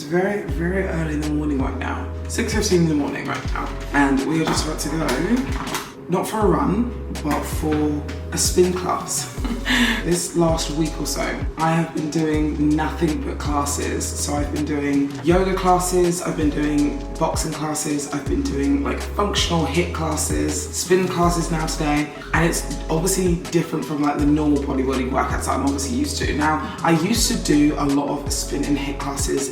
very, very early in the morning right now. 6:15 in the morning right now. And we are just about to go, not for a run, but for a spin class. This last week or so, I have been doing nothing but classes. So I've been doing yoga classes, I've been doing boxing classes, I've been doing like functional HIIT classes, spin classes now today. And it's obviously different from like the normal bodybuilding workouts that I'm obviously used to. Now, I used to do a lot of spin and HIIT classes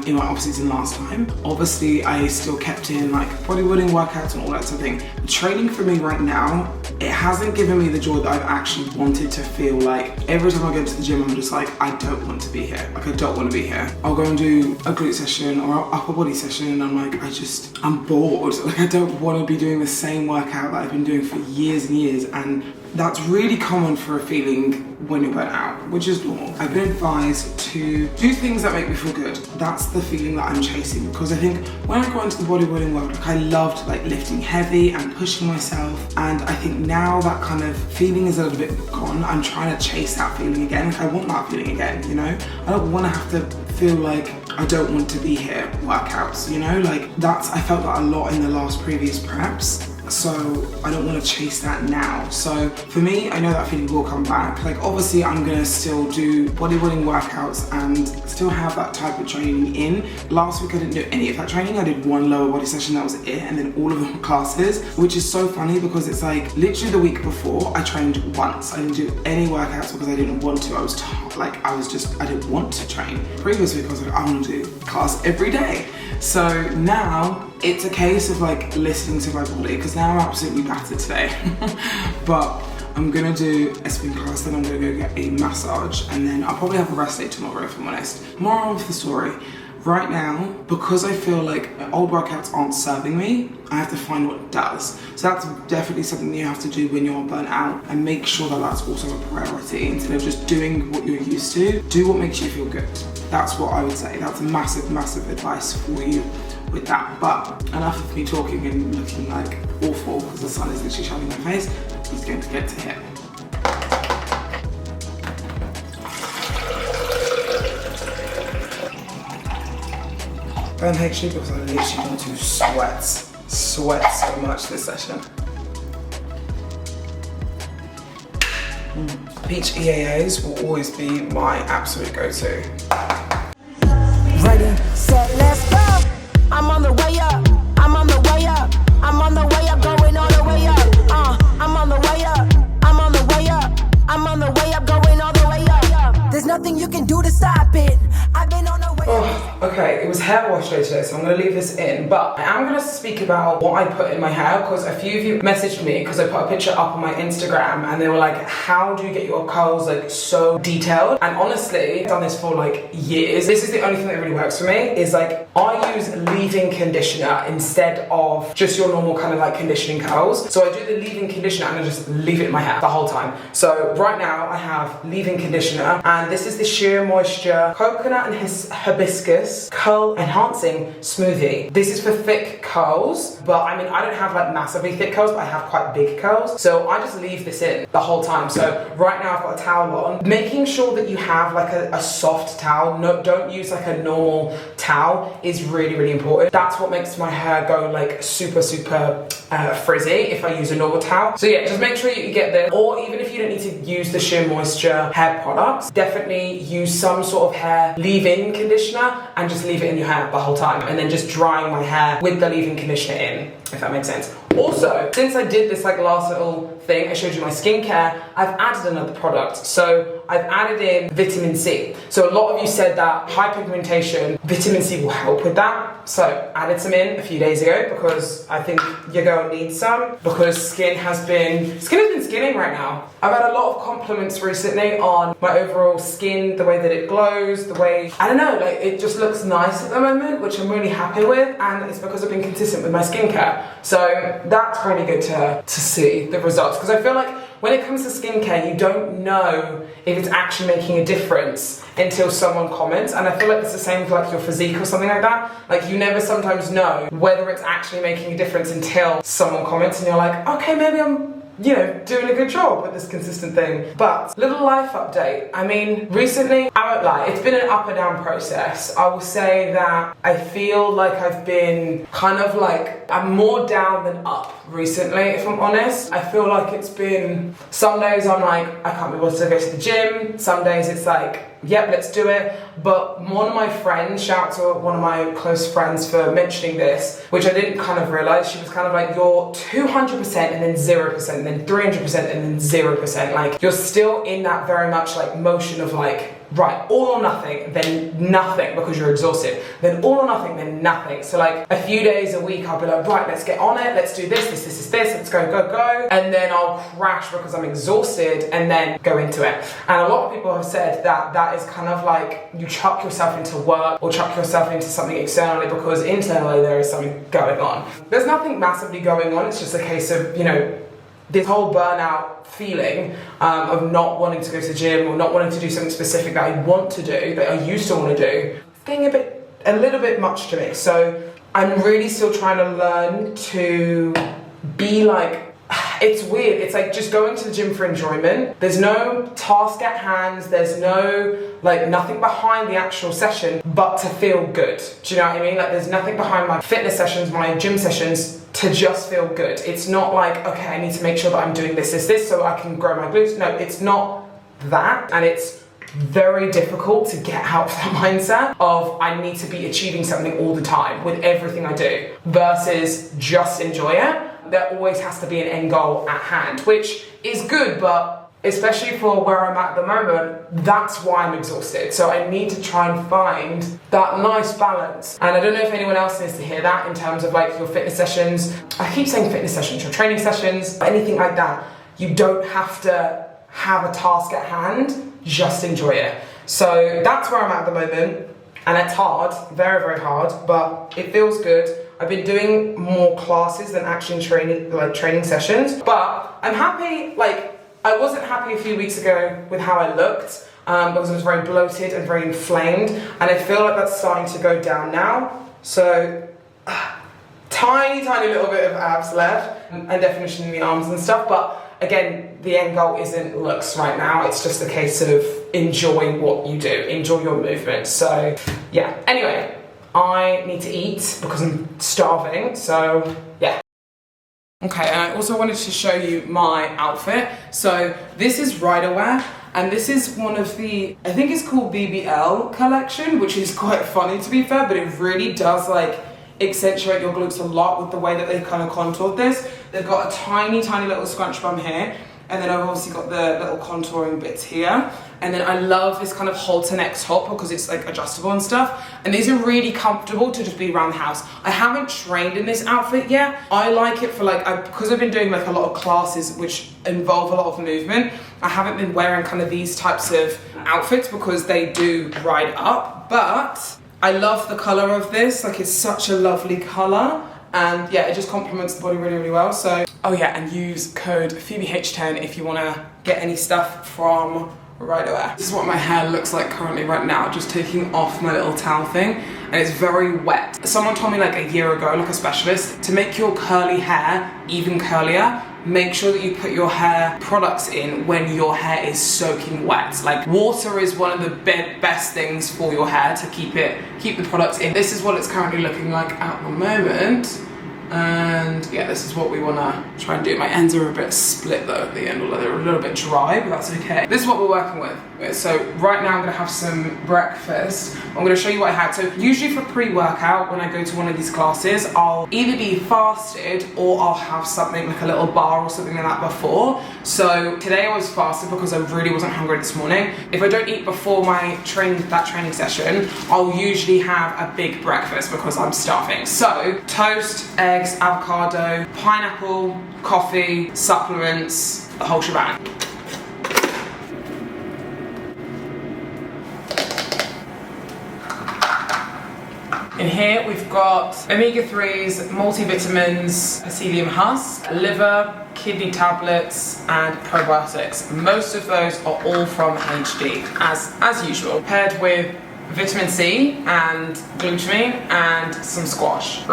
in my off-season last time. Obviously, I still kept in like bodybuilding workouts and all that sort of thing. Training for me right now, it hasn't given me the joy that I've actually wanted to feel. Like every time I go to the gym, I'm just like, I don't want to be here. Like I don't want to be here. I'll go and do a glute session or an upper body session and I'm like, I'm bored. Like I don't want to be doing the same workout that I've been doing for years and years. And that's really common for a feeling when you're burnt out, which is normal. I've been advised to do things that make me feel good. That's the feeling that I'm chasing, because I think when I got into the bodybuilding world, like I loved like lifting heavy and pushing myself, and I think now that kind of feeling is a little bit gone. I'm trying to chase that feeling again. Like I want that feeling again, you know? I don't want to have to feel like I don't want to be here workouts, you know? Like I felt that a lot in the last previous preps. So I don't want to chase that now. So for me, I know that feeling will come back. Like obviously I'm gonna still do bodybuilding workouts and still have that type of training in. Last week I didn't do any of that training. I did one lower body session, that was it, and then all of them classes, which is so funny because it's like literally the week before I trained once. I didn't do any workouts because I didn't want to. I didn't want to train. Previous week I was like, I want to do class every day. So now it's a case of like listening to my body, because now I'm absolutely battered today. But I'm gonna do a spin class, then I'm gonna go get a massage, and then I'll probably have a rest day tomorrow if I'm honest. Moral of the story, right now, because I feel like old workouts aren't serving me, I have to find what does. So that's definitely something that you have to do when you're burnt out, and make sure that that's also a priority. Instead of just doing what you're used to, do what makes you feel good. That's what I would say. That's massive, massive advice for you with that. But enough of me talking and looking like awful because the sun is literally shining in my face. He's going to get to hit. Don't hate you because I literally want to sweat so much this session. Peach EAAs will always be my absolute go-to. Ready, set, let's go. I'm on the way up. I'm on the way up. I'm on the way up, going all the way up. I'm on the way up. I'm on the way up. I'm on the way up, going all the way up. There's nothing you can do to stop it. I've been on the way up. Okay, it was hair wash day today, so I'm going to leave this in, but I am going to speak about what I put in my hair, because a few of you messaged me because I put a picture up on my Instagram and they were like, how do you get your curls like so detailed? And honestly, I've done this for like years. This is the only thing that really works for me, is like I use leave-in conditioner instead of just your normal kind of like conditioning curls. So I do the leave-in conditioner and I just leave it in my hair the whole time. So right now I have leave-in conditioner, and this is the Sheer Moisture Coconut and Hibiscus Curl Enhancing Smoothie. This is for thick curls, but I mean, I don't have like massively thick curls, but I have quite big curls. So I just leave this in the whole time. So right now I've got a towel on. Making sure that you have like a soft towel, no, don't use like a normal towel, is really, really important. That's what makes my hair go like super, super frizzy if I use a normal towel. So yeah, just make sure you get this, or even if you don't need to use the Sheer Moisture hair products, definitely use some sort of hair leave-in conditioner and just leave it in your hair the whole time, and then just drying my hair with the leave-in conditioner in, if that makes sense. Also, since I did this like last little thing, I showed you my skincare, I've added another product. So I've added in vitamin C. So a lot of you said that hyperpigmentation, vitamin C will help with that. So added some in a few days ago because I think your girl needs some, because skin has been skinning right now. I've had a lot of compliments recently on my overall skin, the way that it glows, the way, I don't know, like it just looks nice at the moment, which I'm really happy with, and it's because I've been consistent with my skincare. So that's really good to see the results, because I feel like when it comes to skincare, you don't know if it's actually making a difference until someone comments. And I feel like it's the same for like your physique or something like that. Like you never sometimes know whether it's actually making a difference until someone comments and you're like, okay, maybe I'm you know, doing a good job with this consistent thing. But little life update. I mean, recently, I won't lie, it's been an up and down process. I will say that I feel like I've been kind of like, I'm more down than up recently, if I'm honest. I feel like it's been, some days I'm like, I can't be bothered to go to the gym. Some days it's like, yep, let's do it. But one of my friends, shout out to one of my close friends for mentioning this, which I didn't kind of realize. She was kind of like, you're 200% and then 0% and then 300% and then 0%. Like, you're still in that very much like motion of like, right, all or nothing, then nothing because you're exhausted. Then all or nothing, then nothing. So like a few days a week, I'll be like, right, let's get on it. Let's do this, let's go. And then I'll crash because I'm exhausted and then go into it. And a lot of people have said that that is kind of like you chuck yourself into work or chuck yourself into something externally because internally there is something going on. There's nothing massively going on. It's just a case of, you know, this whole burnout feeling of not wanting to go to the gym or not wanting to do something specific that I want to do, that I used to want to do, getting a little bit much to me. So I'm really still trying to learn to be like, it's weird, it's like just going to the gym for enjoyment. There's no task at hand, there's no, like, nothing behind the actual session but to feel good. Do you know what I mean? Like, there's nothing behind my fitness sessions, my gym sessions, to just feel good. It's not like, okay, I need to make sure that I'm doing this so I can grow my glutes. No, it's not that. And it's very difficult to get out of that mindset of I need to be achieving something all the time with everything I do versus just enjoy it. There always has to be an end goal at hand, which is good, but especially for where I'm at the moment, that's why I'm exhausted. So I need to try and find that nice balance. And I don't know if anyone else needs to hear that in terms of like your fitness sessions. I keep saying fitness sessions, your training sessions, anything like that. You don't have to have a task at hand, just enjoy it. So that's where I'm at the moment. And it's hard, very, very hard, but it feels good. I've been doing more classes than actually training sessions, but I'm happy. Like, I wasn't happy a few weeks ago with how I looked because I was very bloated and very inflamed, and I feel like that's starting to go down now. So tiny little bit of abs left and definition in the arms and stuff, but again, the end goal isn't looks right now. It's just a case of enjoy what you do, enjoy your movement. So yeah, anyway, I need to eat because I'm starving, so yeah. Okay, and I also wanted to show you my outfit. So this is RYDERWEAR, and this is one of the, I think it's called BBL collection, which is quite funny to be fair, but it really does like accentuate your glutes a lot with the way that they kind of contoured this. They've got a tiny little scrunch bum here, and then I've obviously got the little contouring bits here. And then I love this kind of halter neck top because it's like adjustable and stuff. And these are really comfortable to just be around the house. I haven't trained in this outfit yet. I like it for like, because I've been doing like a lot of classes which involve a lot of movement, I haven't been wearing kind of these types of outfits because they do ride up. But I love the color of this. Like, it's such a lovely color. And yeah, it just complements the body really, really well. So, oh yeah, and use code PhoebeH10 if you wanna get any stuff from RYDERWEAR. This is what my hair looks like currently right now, just taking off my little towel thing, and it's very wet. Someone told me like a year ago, like a specialist, to make your curly hair even curlier, make sure that you put your hair products in when your hair is soaking wet. Like, water is one of the best things for your hair to keep the products in. This is what it's currently looking like at the moment. And yeah, this is what we want to try and do. My ends are a bit split though at the end, although they're a little bit dry, but that's okay. This is what we're working with. So right now I'm going to have some breakfast. I'm going to show you what I had. So usually for pre-workout, when I go to one of these classes, I'll either be fasted or I'll have something like a little bar or something like that before. So today I was fasted because I really wasn't hungry this morning. If I don't eat before my training session, I'll usually have a big breakfast because I'm starving. So toast, eggs, avocado, pineapple, coffee, supplements, the whole shebang. In here we've got omega-3s, multivitamins, psyllium husk, liver, kidney tablets, and probiotics. Most of those are all from HD, as usual, paired with vitamin C and glutamine and some squash.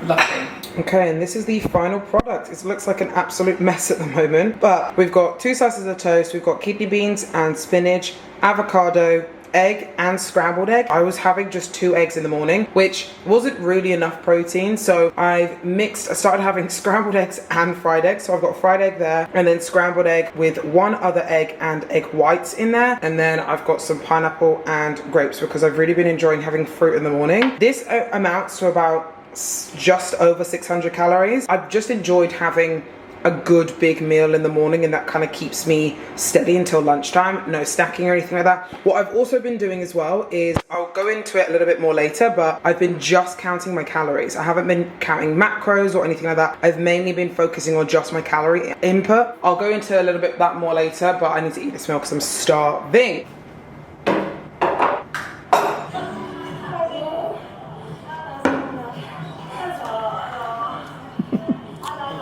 Lovely. Okay, and this is the final product. It looks like an absolute mess at the moment, but we've got 2 slices of toast, we've got kidney beans and spinach, avocado, egg and scrambled egg. I was having just 2 eggs in the morning, which wasn't really enough protein, so I started having scrambled eggs and fried eggs. So I've got fried egg there, and then scrambled egg with 1 other egg and egg whites in there, and then I've got some pineapple and grapes because I've really been enjoying having fruit in the morning. This amounts to about just over 600 calories. I've just enjoyed having a good big meal in the morning, and that kind of keeps me steady until lunchtime. No snacking or anything like that. What I've also been doing as well is, I'll go into it a little bit more later, but I've been just counting my calories. I haven't been counting macros or anything like that. I've mainly been focusing on just my calorie input. I'll go into a little bit that more later, but I need to eat this meal because I'm starving.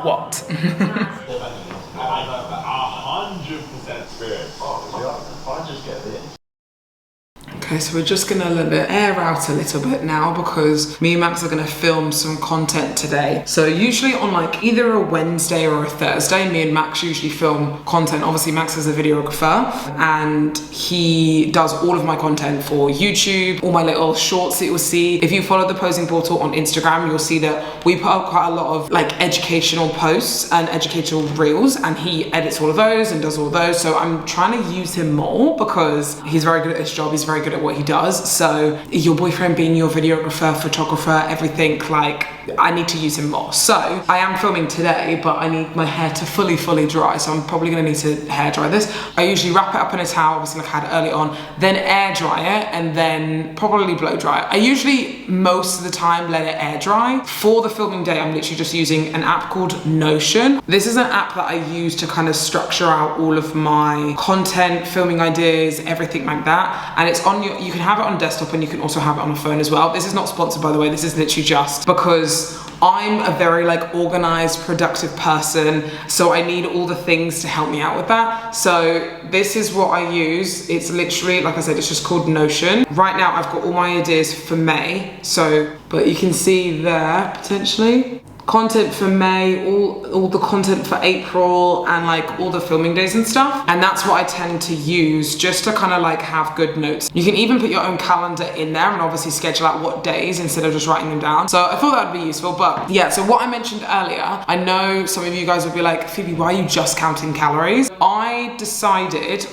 What? 100% spirit. I just get this. Okay, so we're just gonna let it air out a little bit now because me and Max are gonna film some content today. So usually on like either a Wednesday or a Thursday, me and Max usually film content. Obviously Max is a videographer and he does all of my content for YouTube, all my little shorts that you'll see. If you follow the Posing Portal on Instagram, you'll see that we put up quite a lot of like educational posts and educational reels, and he edits all of those and does all of those. So I'm trying to use him more because he's very good at his job, he's very good at what he does. So your boyfriend being your videographer, photographer, everything, like I need to use him more. So I am filming today, but I need my hair to fully dry, so I'm probably gonna need to hair dry this. I usually wrap it up in a towel, obviously like I had early on, then air dry it, and then probably blow dry it. I usually most of the time let it air dry. For the filming day, I'm literally just using an app called Notion. This is an app that I use to kind of structure out all of my content, filming ideas, everything like that. And it's on you can have it on desktop and you can also have it on a phone as well. This is not sponsored, by the way. This is literally just because I'm a very like organized, productive person, so I need all the things to help me out with that. So this is what I use. It's literally, like I said, it's just called Notion. Right now I've got all my ideas for May, so, but you can see there potentially content for May, all the content for April, and like all the filming days and stuff. And that's what I tend to use just to kind of like have good notes. You can even put your own calendar in there and obviously schedule out what days instead of just writing them down. So I thought that would be useful. But yeah, so what I mentioned earlier, I know some of you guys would be like, Phoebe, why are you just counting calories? We decided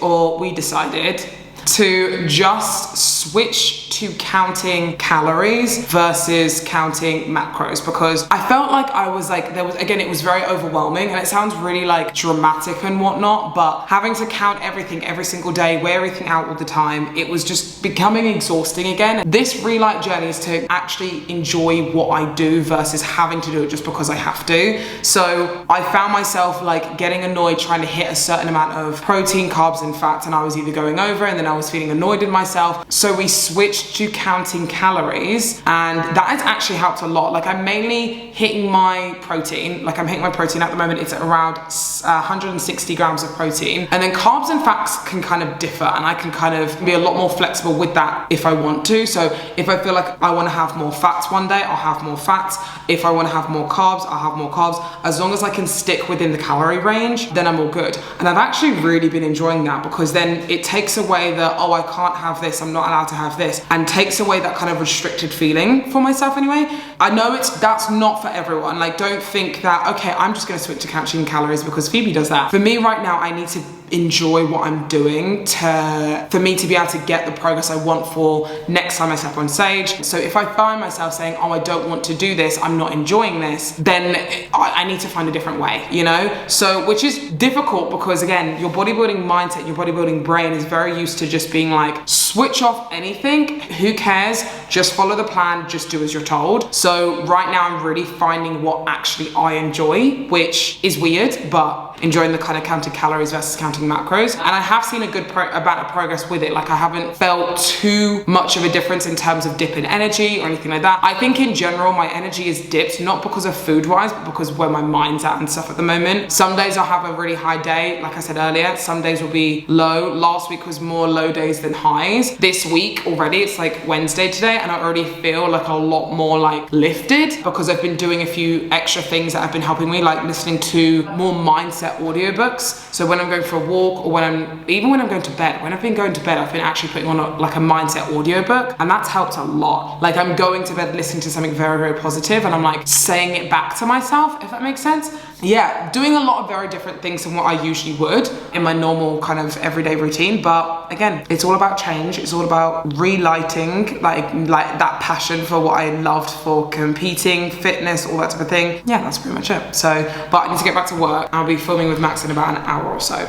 to just switch to counting calories versus counting macros, because I felt like I was like, it was very overwhelming, and it sounds really like dramatic and whatnot, but having to count everything every single day, weigh everything out all the time, it was just becoming exhausting again. This relight journey is to actually enjoy what I do versus having to do it just because I have to. So I found myself like getting annoyed trying to hit a certain amount of protein, carbs and fats, and I was either going over and then I was feeling annoyed with myself. So we switched to counting calories, and that has actually helped a lot. Like I'm mainly hitting my protein, at the moment. It's at around 160 grams of protein, and then carbs and fats can kind of differ, and I can kind of be a lot more flexible with that if I want to. So if I feel like I want to have more fats one day, I'll have more fats. If I want to have more carbs, I'll have more carbs. As long as I can stick within the calorie range, then I'm all good. And I've actually really been enjoying that, because then it takes away the, oh, I can't have this, I'm not allowed to have this, and takes away that kind of restricted feeling for myself anyway. I know that's not for everyone. Like, don't think that, okay, I'm just gonna switch to counting calories because Phoebe does that. For me right now, I need to enjoy what I'm doing for me to be able to get the progress I want for next time I step on stage. So if I find myself saying, oh, I don't want to do this, I'm not enjoying this, then I need to find a different way, you know? So, which is difficult because again, your bodybuilding mindset, your bodybuilding brain is very used to just being like, switch off anything, who cares, just follow the plan, just do as you're told. So right now I'm really finding what actually I enjoy, which is weird, but enjoying the kind of counting calories versus counting macros. And I have seen a good amount of progress with it. Like I haven't felt too much of a difference in terms of dip in energy or anything like that. I think in general, my energy is dipped, not because of food wise, but because where my mind's at and stuff at the moment. Some days I'll have a really high day, like I said earlier. Some days will be low. Last week was more low days than highs. This week already, it's like Wednesday today, and I already feel like a lot more like lifted because I've been doing a few extra things that have been helping me, like listening to more mindset audiobooks. So when I'm going for a walk, or even when I'm going to bed, when I've been going to bed, I've been actually putting on like a mindset audiobook, and that's helped a lot. Like I'm going to bed listening to something very, very positive, and I'm like saying it back to myself, if that makes sense. Yeah, doing a lot of very different things than what I usually would in my normal kind of everyday routine. But again, it's all about change. It's all about relighting like that passion for what I loved for competing, fitness, all that type of thing. Yeah, that's pretty much it. So, but I need to get back to work. I'll be filming with Max in about an hour or so.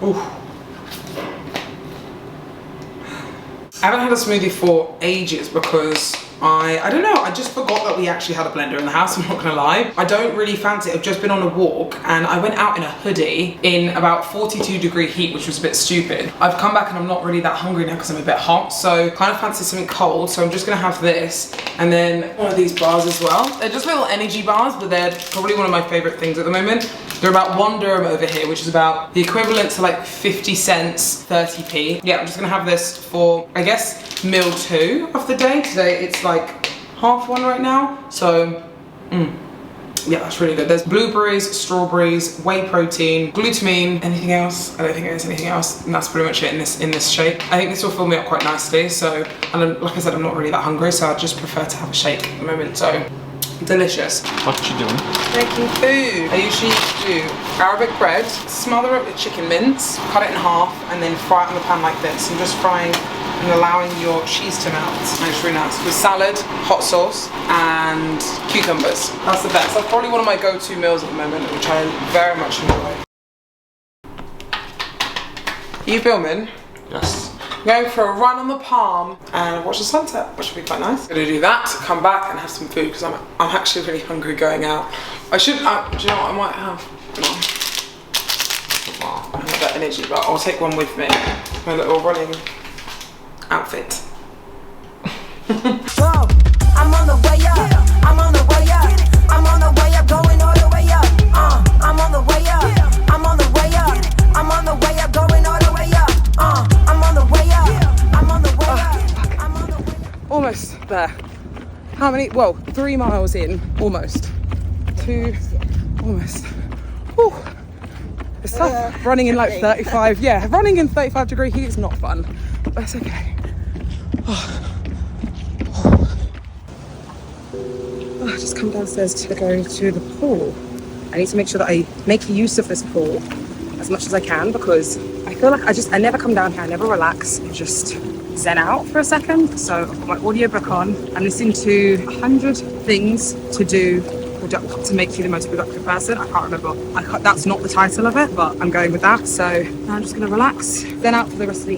Ooh. I haven't had a smoothie for ages because I don't know, I just forgot that we actually had a blender in the house, I'm not gonna lie. I don't really fancy it. I've just been on a walk and I went out in a hoodie in about 42-degree heat, which was a bit stupid. I've come back and I'm not really that hungry now because I'm a bit hot, so kind of fancy something cold, so I'm just gonna have this and then one of these bars as well. They're just little energy bars, but they're probably one of my favorite things at the moment. They're about £1 over here, which is about the equivalent to like 50 cents, 30p. Yeah, I'm just gonna have this for, I guess, meal 2 of the day. Today it's like 1:30 right now, so yeah, that's really good. There's blueberries, strawberries, whey protein, glutamine, anything else? I don't think there's anything else, and that's pretty much it in this shake. I think this will fill me up quite nicely, so, and like I said, I'm not really that hungry, so I just prefer to have a shake at the moment, so delicious. What you doing? Making food. I usually do Arabic bread, smother it with chicken mince, cut it in half, and then fry it on the pan like this. I'm just frying and allowing your cheese to melt. And it's really nice. With salad, hot sauce, and cucumbers. That's the best. That's probably one of my go-to meals at the moment, which I very much enjoy. Are you filming? Yes. I'm going for a run on the palm and watch the sunset, which will be quite nice. I'm gonna do that, come back and have some food because I'm actually really hungry going out. I should, do you know what I might have? I don't have that energy, but I'll take one with me. My little running outfit. Whoa, I'm on the way up. I'm on the way up. I'm on the way up, going all the way up. I'm on the way up. I'm on the way up. I'm on the way up, going all the way up. I'm on the way up. I'm on the way up. I'm on the way up. Almost there. How many? Well, 3 miles in, almost. 2, almost. Whew. It's tough. Running in like 35. Yeah, running in 35-degree heat is not fun, but it's okay. I just come downstairs to go to the pool. I need to make sure that I make use of this pool as much as I can because I feel like I never come down here, I never relax, I just zen out for a second. So I've got my audiobook on, I'm listening to 100 things to do to make you the most productive person. I can't remember, that's not the title of it, but I'm going with that. So now I'm just gonna relax, zen out for the rest of the